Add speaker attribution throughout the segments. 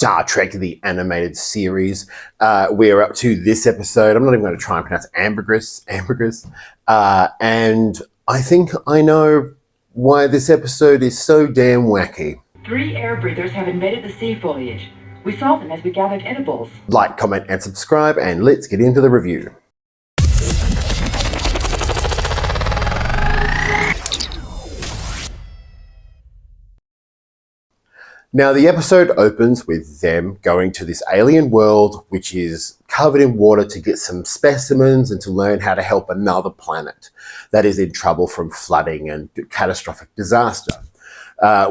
Speaker 1: Star Trek, the animated series. We're up to this episode. I'm not even going to try and pronounce Ambergris. And I think I know why this episode is so damn wacky.
Speaker 2: 3 air breathers have invaded the sea foliage. We saw them as we gathered edibles.
Speaker 1: Like, comment, and subscribe, and let's get into the review. Now, the episode opens with them going to this alien world, which is covered in water, to get some specimens and to learn how to help another planet that is in trouble from flooding and catastrophic disaster.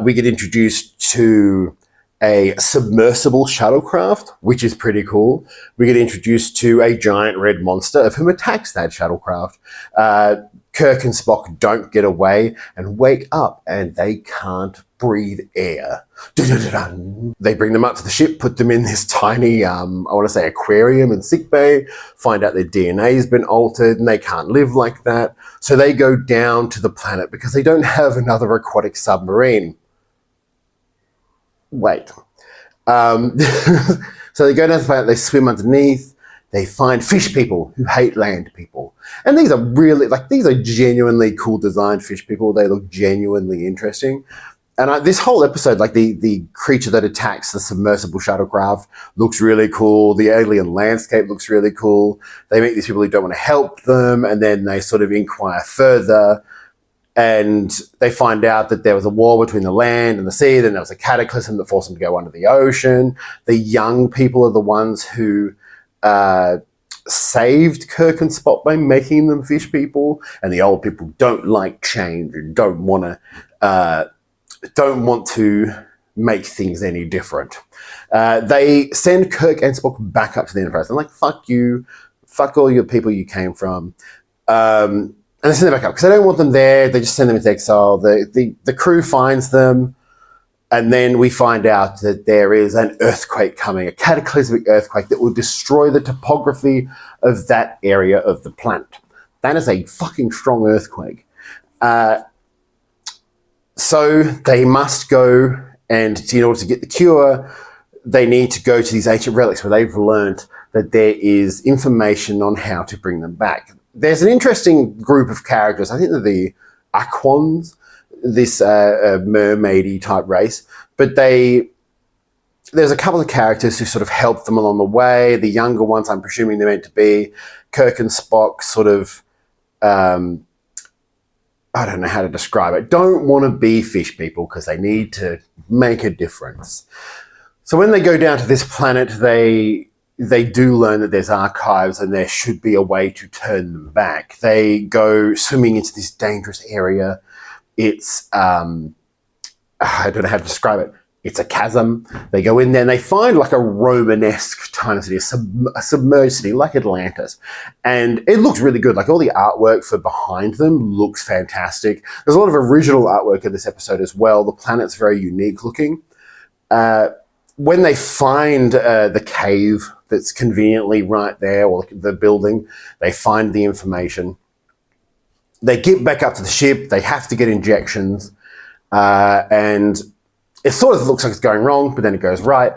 Speaker 1: We get introduced to a submersible shuttlecraft, which is pretty cool. We get introduced to a giant red monster of whom attacks that shuttlecraft. Kirk and Spock don't get away and wake up, and they can't breathe air. They bring them up to the ship, put them in this tiny, I want to say aquarium and sickbay, find out their DNA has been altered and they can't live like that. So they go down to the planet because they don't have another aquatic submarine. Wait. So they go down to the planet, they swim underneath. They find fish people who hate land people. And these are really, these are genuinely cool designed fish people. They look genuinely interesting. And this whole episode, the creature that attacks the submersible shuttlecraft looks really cool. The alien landscape looks really cool. They meet these people who don't want to help them, and then they sort of inquire further. And they find out that there was a war between the land and the sea. Then there was a cataclysm that forced them to go under the ocean. The young people are the ones who saved Kirk and Spock by making them fish people, and the old people don't like change and don't want to make things any different. They send Kirk and Spock back up to the Enterprise. They're like, fuck you, fuck all your people you came from. And they send them back up because they don't want them there. They just send them into exile. The crew finds them. And then we find out that there is an earthquake coming, a cataclysmic earthquake that will destroy the topography of that area of the planet. That is a fucking strong earthquake. So they must go, and in order to get the cure, they need to go to these ancient relics where they've learned that there is information on how to bring them back. There's an interesting group of characters. I think they're the Aquans, this mermaidy type race, but there's a couple of characters who sort of help them along the way. The younger ones, I'm presuming they're meant to be Kirk and Spock, sort of, I don't know how to describe it, don't want to be fish people because they need to make a difference. So when they go down to this planet, they do learn that there's archives and there should be a way to turn them back. They go swimming into this dangerous area. It's, I don't know how to describe it. It's a chasm. They go in there and they find like a Romanesque kind of city, a submerged city like Atlantis. And it looks really good. Like all the artwork for behind them looks fantastic. There's a lot of original artwork in this episode as well. The planet's very unique looking. When they find the cave that's conveniently right there, or the building, they find the information. They get back up to the ship. They have to get injections. And it sort of looks like it's going wrong, but then it goes right.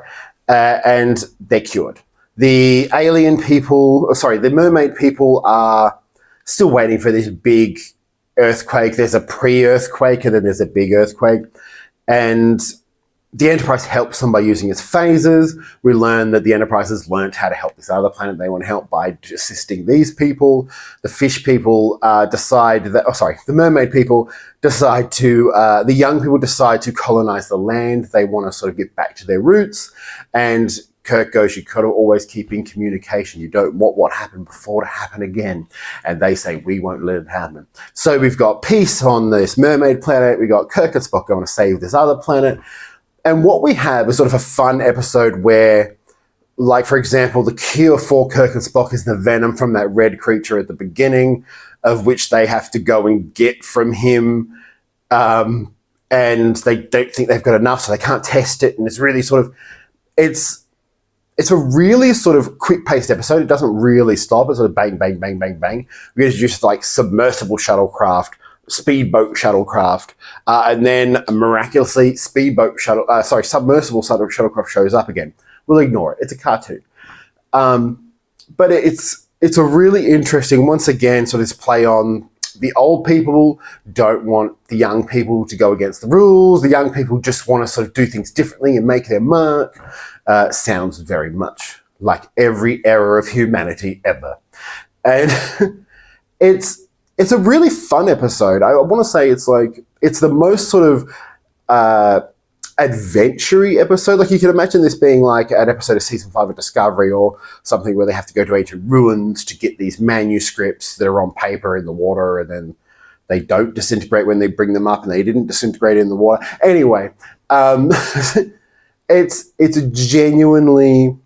Speaker 1: And they're cured. The the mermaid people are still waiting for this big earthquake. There's a pre-earthquake and then there's a big earthquake. And the Enterprise helps them by using its phasers. We learn that the Enterprise has learned how to help this other planet. They want help by assisting these people. The fish people the mermaid people decide to, the young people decide to colonize the land. They want to sort of get back to their roots. And Kirk goes, you got to always keep in communication. You don't want what happened before to happen again. And they say, we won't let it happen. So we've got peace on this mermaid planet. We've got Kirk and Spock going to save this other planet. And what we have is sort of a fun episode where, like, for example, the cure for Kirk and Spock is the venom from that red creature at the beginning, of which they have to go and get from him. And they don't think they've got enough, so they can't test it. And it's really sort of, it's a really sort of quick-paced episode. It doesn't really stop. It's sort of bang, bang, bang, bang, bang. We introduce, like, submersible shuttlecraft, speedboat shuttlecraft, and then miraculously submersible shuttlecraft shows up again. We'll ignore it. It's a cartoon. But it's a really interesting, once again, sort of this play on the old people don't want the young people to go against the rules. The young people just want to sort of do things differently and make their mark. Sounds very much like every era of humanity ever. And it's a really fun episode. I want to say it's the most sort of adventure-y episode. Like, you can imagine this being like an episode of season 5 of Discovery, or something where they have to go to ancient ruins to get these manuscripts that are on paper in the water, and then they don't disintegrate when they bring them up, and they didn't disintegrate in the water. Anyway, it's genuinely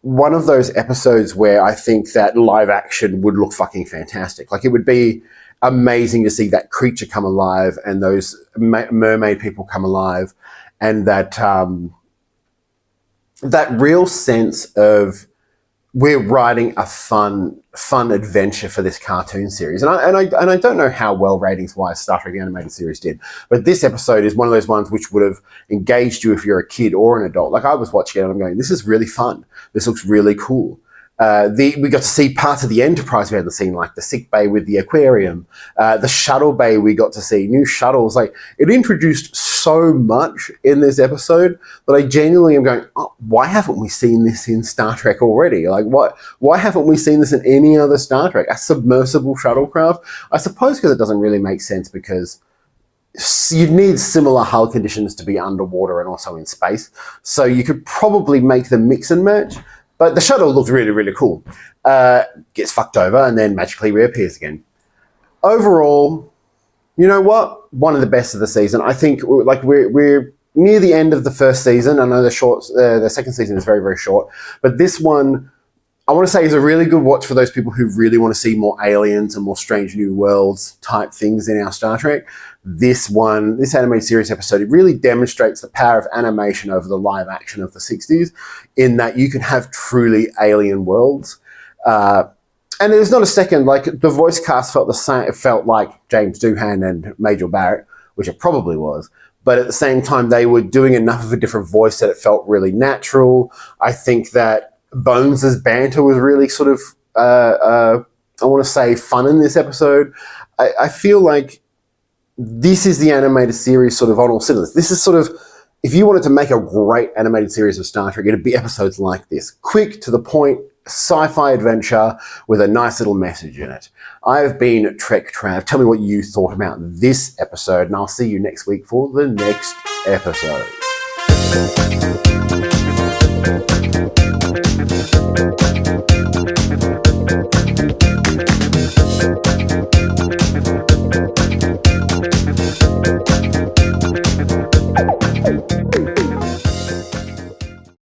Speaker 1: one of those episodes where I think that live action would look fucking fantastic. Like, it would be amazing to see that creature come alive and those mermaid people come alive, and that that real sense of we're writing a fun adventure for this cartoon series. And I don't know how well ratings-wise Star Trek the Animated Series did, but this episode is one of those ones which would have engaged you if you're a kid or an adult. Like, I was watching it and I'm going, this is really fun. This looks really cool. We got to see parts of the Enterprise we hadn't seen, like the sick bay with the aquarium, the shuttle bay we got to see, new shuttles. Like, it introduced so much in this episode that I genuinely am going, oh, why haven't we seen this in Star Trek already? Like, why haven't we seen this in any other Star Trek? A submersible shuttlecraft? I suppose because it doesn't really make sense, because you'd need similar hull conditions to be underwater and also in space. So you could probably make them mix and match. But the shuttle looked really, really cool. Gets fucked over and then magically reappears again. Overall, you know what? One of the best of the season. I think, like, we're near the end of the first season. I know the second season is very, very short. But this one, I want to say, is a really good watch for those people who really want to see more aliens and more strange new worlds type things in our Star Trek. This animated series episode, it really demonstrates the power of animation over the live action of the 60s, in that you can have truly alien worlds. And there's not a second, like, the voice cast felt the same. It felt like James Doohan and Majel Barrett, which it probably was. But at the same time, they were doing enough of a different voice that it felt really natural. I think that Bones' banter was really sort of, I want to say, fun in this episode. I feel like this is the animated series sort of on all cylinders. This is sort of, if you wanted to make a great animated series of Star Trek, it'd be episodes like this. Quick, to the point, sci-fi adventure with a nice little message in it. I've been Trek Trav. Tell me what you thought about this episode, and I'll see you next week for the next episode.